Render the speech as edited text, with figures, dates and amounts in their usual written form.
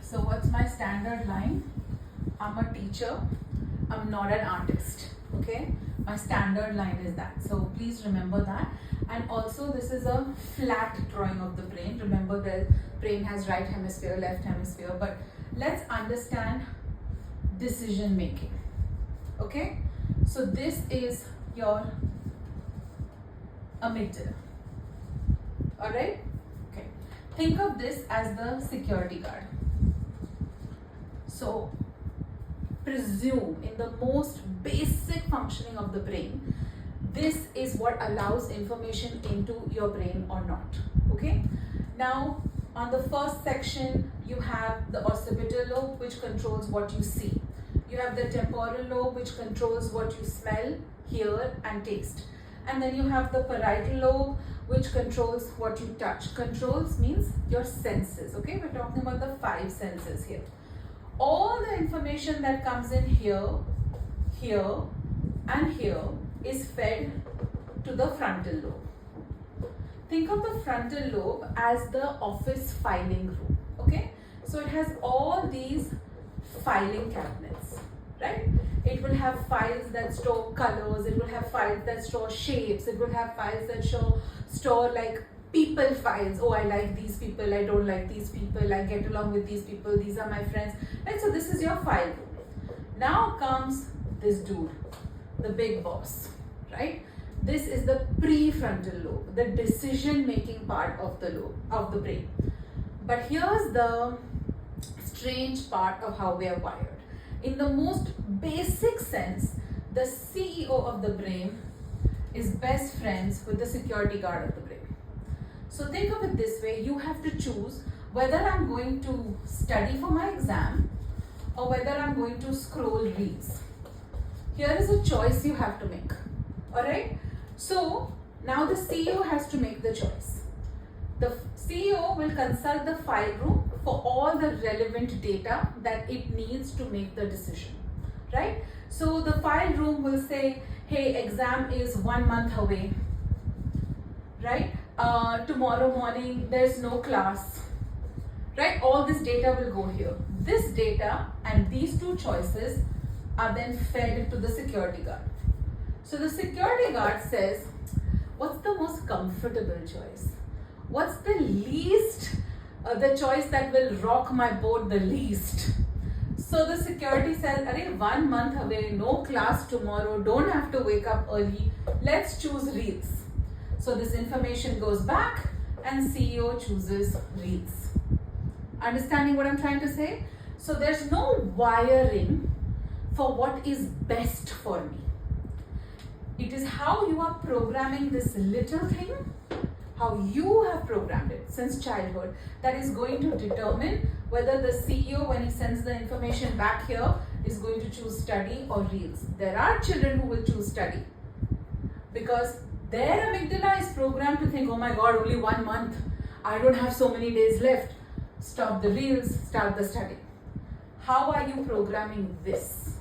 So what's my standard line? I'm a teacher, I'm not an artist, okay? My standard line is that. So please remember that. And also this is a flat drawing of the brain. Remember the brain has right hemisphere, left hemisphere, but let's understand decision making, okay? So this is your amygdala, all right? Okay. Think of this as the security guard. So presume in the most basic functioning of the brain, this is what allows information into your brain or not, okay? Now, on the first section, you have the occipital lobe, which controls what you see. You have the temporal lobe, which controls what you smell, hear, and taste. And then you have the parietal lobe, which controls what you touch. Controls means your senses, okay? We're talking about the 5 senses here. All the information that comes in here, here, and here is fed to the frontal lobe. Think of the frontal lobe as the office filing room, okay? So it has all these filing cabinets, right? It will have files that store colors, it will have files that store shapes, it will have files that store like people files. Oh, I like these people, I don't like these people, I get along with these people, these are my friends, right? So this is your file room. Now comes this dude, the big boss, right? This is the prefrontal lobe, the decision making part of the lobe, of the brain. But here's the strange part of how we are wired. In the most basic sense, the CEO of the brain is best friends with the security guard of the brain. So think of it this way, you have to choose whether I'm going to study for my exam or whether I'm going to scroll reels. Here is a choice you have to make, alright? So now the CEO has to make the choice. The CEO will consult the file room for all the relevant data that it needs to make the decision, right? So the file room will say, hey, exam is 1 month away, right? Tomorrow morning there's no class, right? All this data will go here. This data and these 2 choices are then fed to the security guard. So the security guard says, what's the most comfortable choice? What's the least, the choice that will rock my boat the least? So the security says, arey, 1 month away, no class tomorrow, don't have to wake up early, let's choose reels. So this information goes back and CEO chooses reels. Understanding what I'm trying to say? So there's no wiring for what is best for me. It is how you are programming this little thing, how you have programmed it since childhood, that is going to determine whether the CEO, when he sends the information back here, is going to choose study or reels. There are children who will choose study because their amygdala is programmed to think, oh my God, only 1 month, I don't have so many days left. Stop the reels, start the study. How are you programming this?